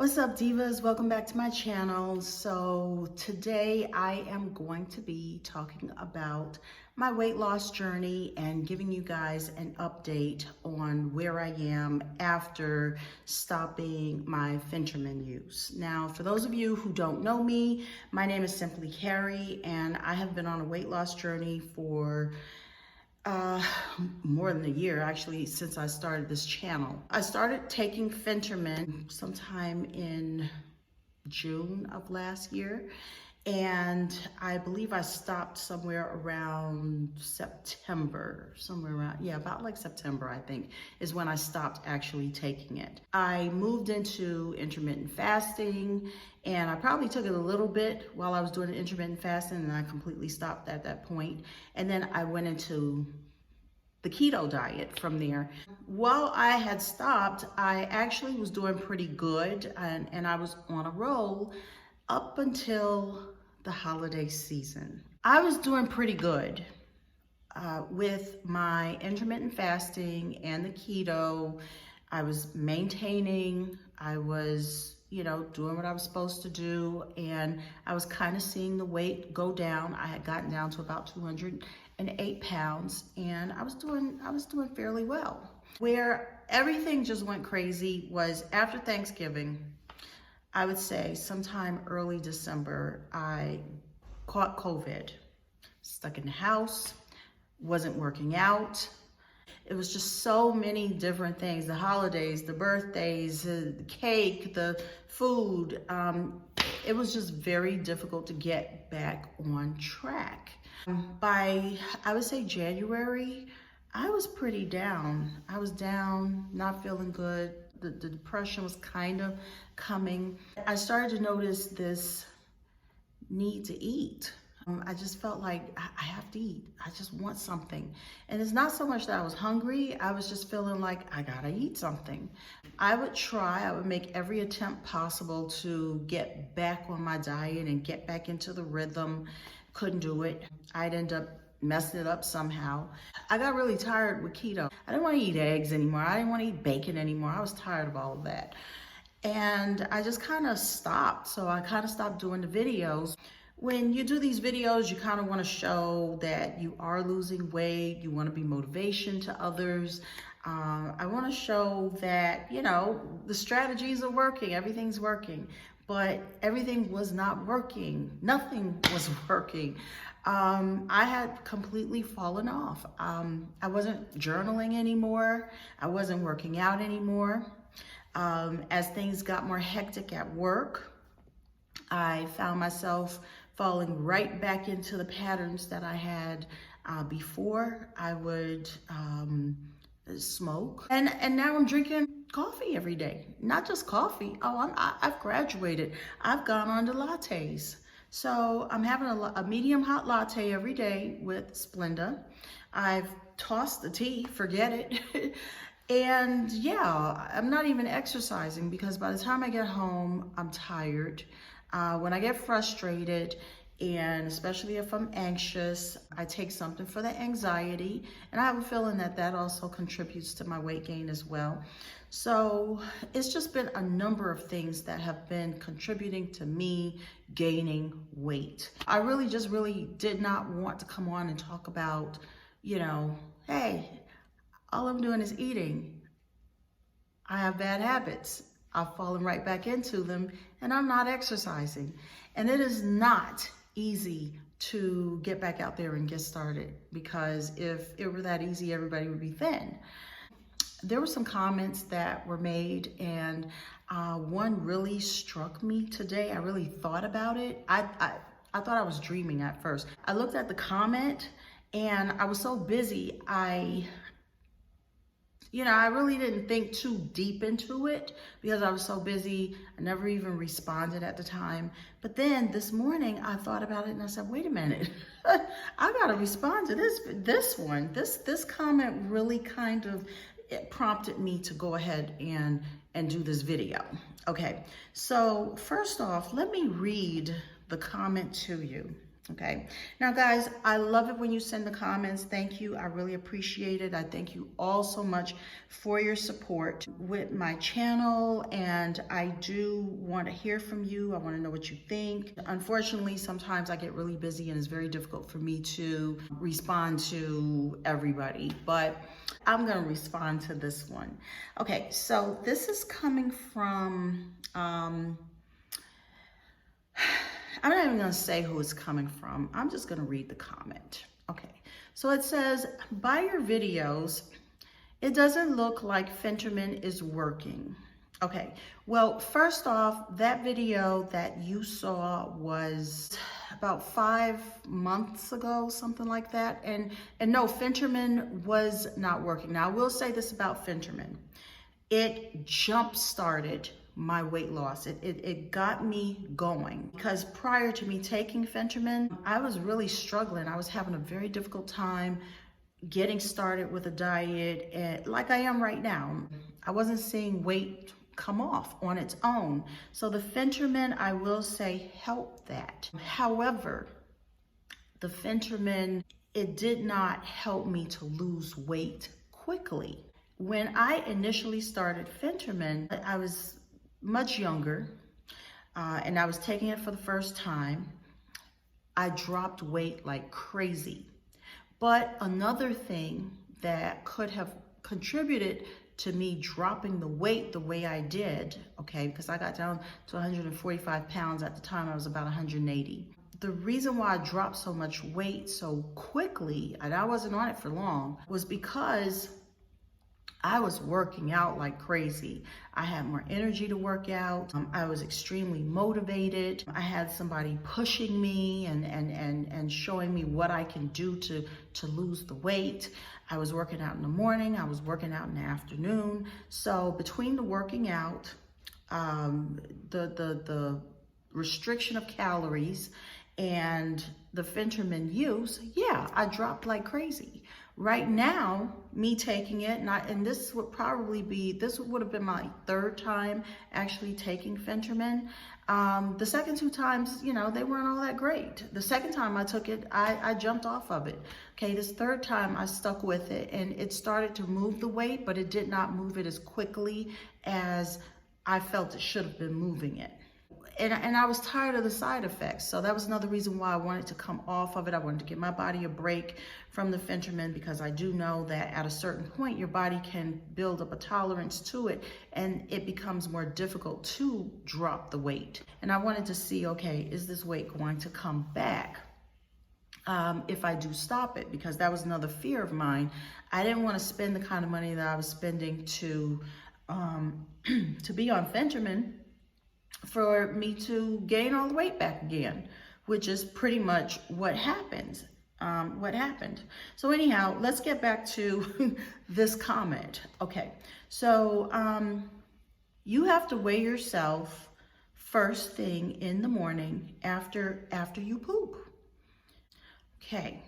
What's up, divas? Welcome back to my channel. So today I am going to be talking about my weight loss journey and giving you guys an update on where I am after stopping my Phentermine use. Now, for those of you who don't know me, my name is Simply Carrie, and I have been on a weight loss journey for more than a year, actually, since I started this channel. I started taking Phentermine sometime in June of last year, and I believe I stopped somewhere around September, about like September, I think, is when I stopped actually taking it. I moved into intermittent fasting, and I probably took it a little bit while I was doing the intermittent fasting, and I completely stopped at that point. And then I went into the keto diet from there. While I had stopped, I actually was doing pretty good, and I was on a roll up until the holiday season. I was doing pretty good with my intermittent fasting and the keto. I was maintaining, I was, doing what I was supposed to do, and I was kind of seeing the weight go down. I had gotten down to about 208 pounds, and I was doing fairly well. Where everything just went crazy was after Thanksgiving. I would say sometime early December, I caught COVID, stuck in the house, wasn't working out. It was just so many different things, the holidays, the birthdays, the cake, the food. It was just very difficult to get back on track. By, I would say, January, I was pretty down. I was down, not feeling good. The depression was kind of coming. I started to notice this need to eat. I just felt like I have to eat. I just want something. And it's not so much that I was hungry. I was just feeling like I gotta eat something. I would make every attempt possible to get back on my diet and get back into the rhythm. Couldn't do it. I'd end up messing it up somehow. I got really tired with keto. I didn't want to eat eggs anymore. I didn't want to eat bacon anymore. I was tired of all of that. And I just kind of stopped. So I kind of stopped doing the videos. When you do these videos, you kind of want to show that you are losing weight. You want to be motivation to others. I want to show that, the strategies are working. Everything's working. But everything was not working. Nothing was working. I had completely fallen off. I wasn't journaling anymore. I wasn't working out anymore. As things got more hectic at work, I found myself falling right back into the patterns that I had before. I would smoke, and now I'm drinking coffee every day. Not just coffee. I've graduated. I've gone on to lattes. So I'm having a medium hot latte every day with Splenda. I've tossed the tea, forget it. And yeah, I'm not even exercising because by the time I get home, I'm tired. When I get frustrated, and especially if I'm anxious, I take something for the anxiety. And I have a feeling that that also contributes to my weight gain as well. So it's just been a number of things that have been contributing to me gaining weight. I really did not want to come on and talk about, hey, all I'm doing is eating. I have bad habits. I've fallen right back into them, and I'm not exercising. And it is not easy to get back out there and get started, because if it were that easy, everybody would be thin. There were some comments that were made, and one really struck me today. I really thought about it. I thought I was dreaming at first. I looked at the comment, and I was so busy, I really didn't think too deep into it because I was so busy. I never even responded at the time. But then this morning I thought about it and I said, wait a minute, I gotta respond to this one. This comment really kind of prompted me to go ahead and do this video. Okay, so first off, let me read the comment to you. Okay. Now, guys, I love it when you send the comments. Thank you. I really appreciate it. I thank you all so much for your support with my channel. And I do want to hear from you. I want to know what you think. Unfortunately, sometimes I get really busy and it's very difficult for me to respond to everybody, but I'm going to respond to this one. Okay. So this is coming from, I'm not even gonna say who it's coming from. I'm just gonna read the comment. Okay, so it says, by your videos, it doesn't look like Phentermine is working. Okay, well, first off, that video that you saw was about 5 months ago, something like that. And no, Phentermine was not working. Now, I will say this about Phentermine. It jump-started my weight loss. It got me going, because prior to me taking Phentermine, I was really struggling. I was having a very difficult time getting started with a diet, and like I am right now. I wasn't seeing weight come off on its own. So the Phentermine, I will say, helped that. However, the Phentermine, it did not help me to lose weight quickly. When I initially started Phentermine, I was much younger, and I was taking it for the first time. I dropped weight like crazy. But another thing that could have contributed to me dropping the weight the way I did, okay, because I got down to 145 pounds at the time. I was about 180. The reason why I dropped so much weight so quickly, and I wasn't on it for long, was because I was working out like crazy. I had more energy to work out. I was extremely motivated. I had somebody pushing me and showing me what I can do to lose the weight. I was working out in the morning. I was working out in the afternoon. So between the working out, the restriction of calories, and the Phentermine use, yeah, I dropped like crazy. Right now, me taking it, and this would have been my 3rd time actually taking Phentermine. The second 2 times, you know, they weren't all that great. The second time I took it, I jumped off of it. Okay, this 3rd time I stuck with it, and it started to move the weight, but it did not move it as quickly as I felt it should have been moving it. And I was tired of the side effects. So that was another reason why I wanted to come off of it. I wanted to give my body a break from the Phentermine, because I do know that at a certain point, your body can build up a tolerance to it, and it becomes more difficult to drop the weight. And I wanted to see, okay, is this weight going to come back if I do stop it? Because that was another fear of mine. I didn't want to spend the kind of money that I was spending to be on Phentermine for me to gain all the weight back again, which is pretty much what happened. So anyhow, let's get back to this comment. Okay, so you have to weigh yourself first thing in the morning after you poop. Okay,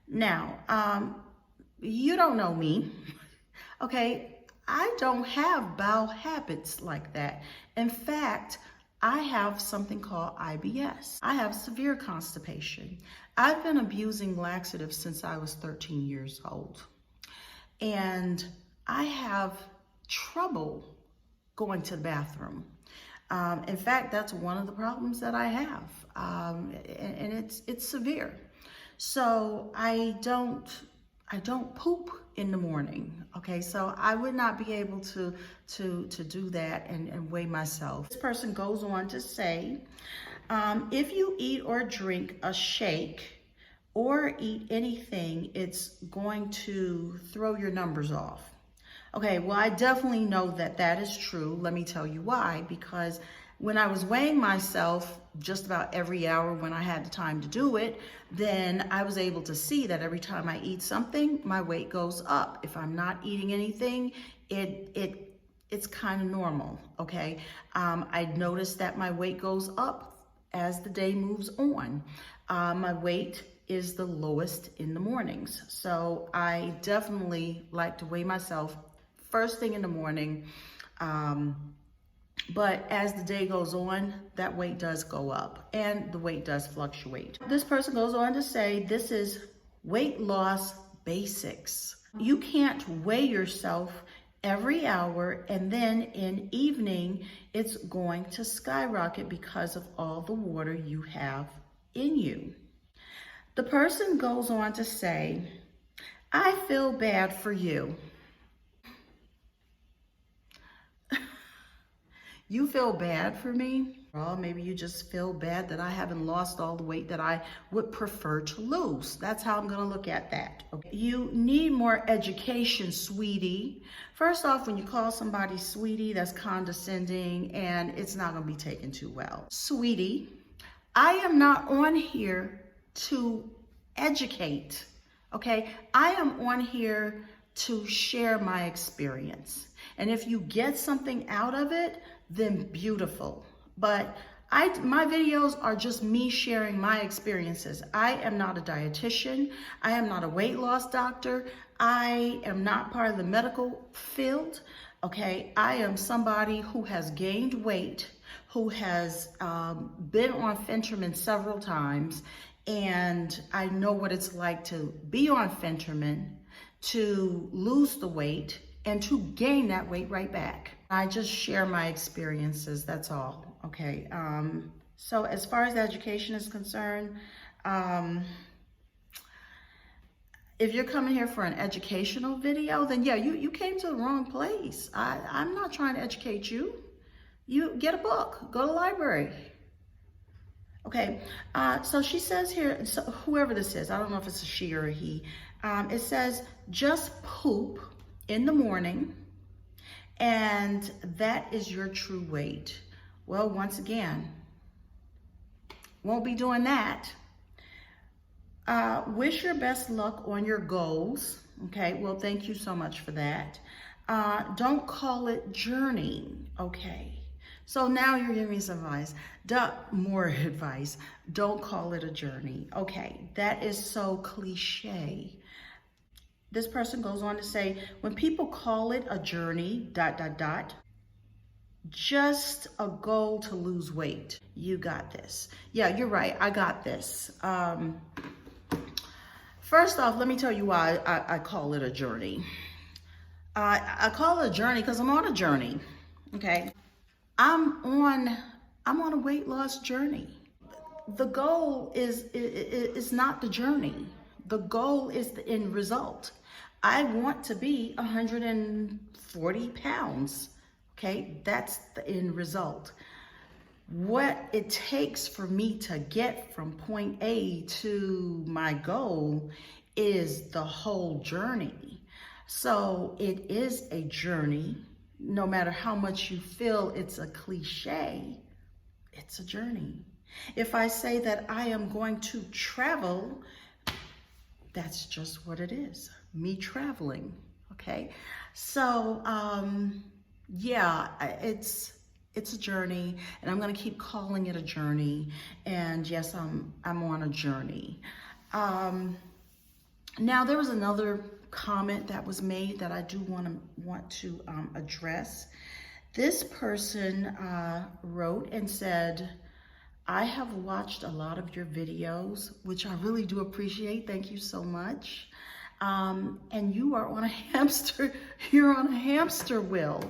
now you don't know me. Okay, I don't have bowel habits like that. In fact, I have something called IBS. I have severe constipation. I've been abusing laxatives since I was 13 years old. And I have trouble going to the bathroom. In fact, that's one of the problems that I have. And it's severe. So I don't poop in the morning. Okay, so I would not be able to do that and weigh myself. This person goes on to say, if you eat or drink a shake or eat anything, it's going to throw your numbers off. Okay, well, I definitely know that that is true. Let me tell you why. Because when I was weighing myself just about every hour when I had the time to do it, then I was able to see that every time I eat something, my weight goes up. If I'm not eating anything, it's kind of normal, okay? I noticed that my weight goes up as the day moves on. My weight is the lowest in the mornings. So I definitely like to weigh myself first thing in the morning, But as the day goes on, that weight does go up and the weight does fluctuate. This person goes on to say, this is weight loss basics. You can't weigh yourself every hour and then in evening, it's going to skyrocket because of all the water you have in you. The person goes on to say, I feel bad for you. You feel bad for me? Well, maybe you just feel bad that I haven't lost all the weight that I would prefer to lose. That's how I'm gonna look at that. Okay. You need more education, sweetie. First off, when you call somebody sweetie, that's condescending and it's not gonna be taken too well. Sweetie, I am not on here to educate, okay? I am on here to share my experience. And if you get something out of it, then beautiful. But my videos are just me sharing my experiences. I am not a dietitian. I am not a weight loss doctor. I am not part of the medical field, okay? I am somebody who has gained weight, who has been on Phentermine several times, and I know what it's like to be on Phentermine, to lose the weight, and to gain that weight right back. I just share my experiences, that's all, okay? So as far as education is concerned, if you're coming here for an educational video, then yeah, you came to the wrong place. I'm not trying to educate you. You get a book, go to the library. Okay, so she says here, so whoever this is, I don't know if it's a she or a he, it says, just poop in the morning, and that is your true weight. Well, once again, won't be doing that. Wish your best luck on your goals. Okay, well, thank you so much for that. Don't call it journey, okay? So now you're giving me some advice. More advice. Don't call it a journey. Okay, that is so cliche. This person goes on to say, when people call it a journey, ... just a goal to lose weight. You got this. Yeah, you're right. I got this. First off, let me tell you why I call it a journey. I call it a journey because I'm on a journey. Okay, I'm on a weight loss journey. The goal is not the journey. The goal is the end result. I want to be 140 pounds. Okay, that's the end result. What it takes for me to get from point A to my goal is the whole journey. So it is a journey. No matter how much you feel it's a cliche, it's a journey. If I say that I am going to travel, that's just what it is, me traveling, okay? So, yeah, it's a journey, and I'm gonna keep calling it a journey, and yes, I'm on a journey. Now, there was another comment that was made that I do want to address. This person wrote and said, I have watched a lot of your videos, which I really do appreciate. Thank you so much. And you are on a hamster, you're on a hamster wheel.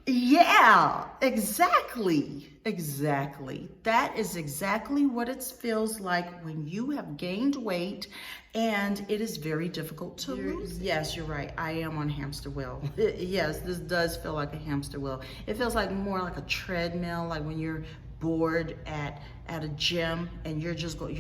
Yeah, exactly. That is exactly what it feels like when you have gained weight and it is very difficult to lose. Yes, you're right. I am on hamster wheel. Yes, this does feel like a hamster wheel. It feels like more like a treadmill, like when you're bored at a gym and you're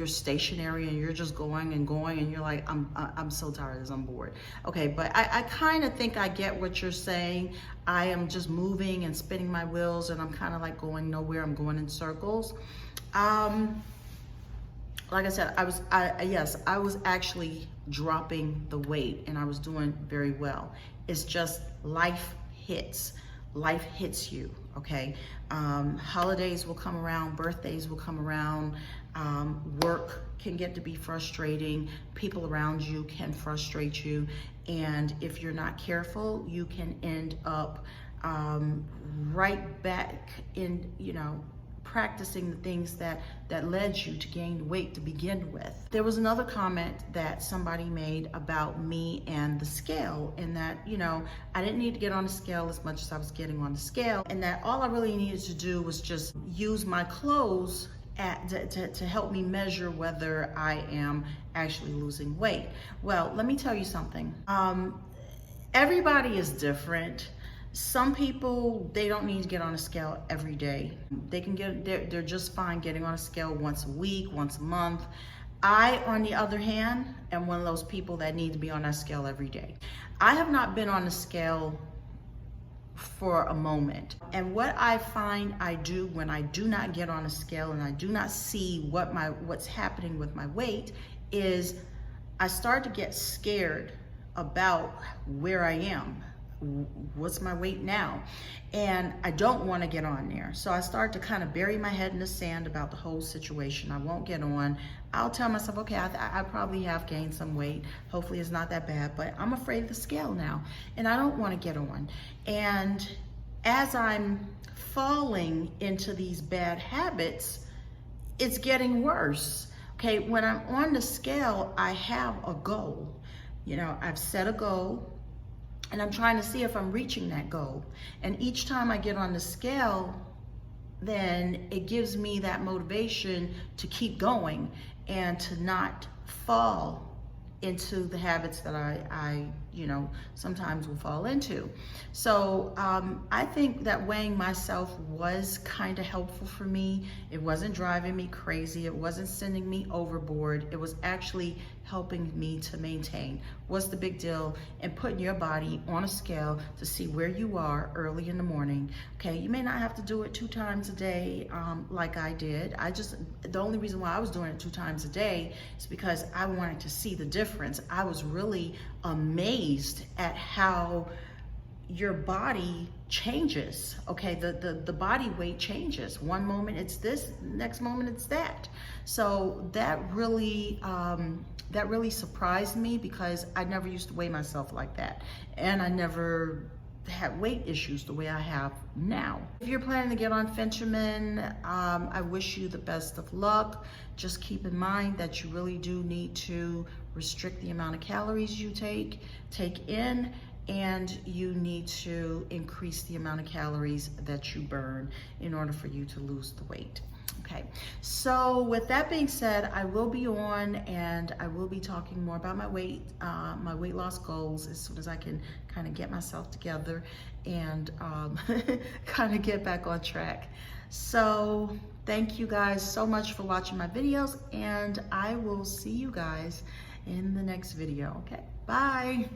stationary and you're just going and going and you're like, I'm so tired of this, I'm bored. Okay, but I kind of think I get what you're saying. I am just moving and spinning my wheels and I'm kind of like going nowhere. I'm going in circles. Like I said, I was actually dropping the weight and I was doing very well. It's just life hits you, okay? Holidays will come around, birthdays will come around, work can get to be frustrating, people around you can frustrate you, and if you're not careful, you can end up right back in, practicing the things that led you to gain weight to begin with. There was another comment that somebody made about me and the scale, and that, I didn't need to get on the scale as much as I was getting on the scale, and that all I really needed to do was just use my clothes to help me measure whether I am actually losing weight. Well, let me tell you something. Everybody is different. Some people, they don't need to get on a scale every day. They can they're just fine getting on a scale once a week, once a month. I, on the other hand, am one of those people that need to be on that scale every day. I have not been on the scale for a moment. And what I find I do when I do not get on a scale and I do not see what's happening with my weight is I start to get scared about where I am. What's my weight now? And I don't want to get on there. So I start to kind of bury my head in the sand about the whole situation. I won't get on. I'll tell myself, okay, I probably have gained some weight. Hopefully it's not that bad, but I'm afraid of the scale now and I don't want to get on. And as I'm falling into these bad habits, it's getting worse. Okay, when I'm on the scale, I have a goal. I've set a goal, and I'm trying to see if I'm reaching that goal. And each time I get on the scale, then it gives me that motivation to keep going and to not fall into the habits that I sometimes will fall into. So I think that weighing myself was kind of helpful for me. It wasn't driving me crazy. It wasn't sending me overboard. It was actually helping me to maintain. What's the big deal in putting your body on a scale to see where you are early in the morning? Okay, you may not have to do it 2 times a day like I did. The only reason why I was doing it 2 times a day is because I wanted to see the difference. I was really amazed at how your body changes. Okay, the body weight changes. One moment it's this, next moment it's that. So that really surprised me because I never used to weigh myself like that, and I never had weight issues the way I have now. If you're planning to get on Phentermine, I wish you the best of luck. Just keep in mind that you really do need to restrict the amount of calories you take in, and you need to increase the amount of calories that you burn in order for you to lose the weight. Okay, so with that being said, I will be on and I will be talking more about my weight loss goals as soon as I can kind of get myself together and kind of get back on track. So thank you guys so much for watching my videos, and I will see you guys in the next video. Okay, bye.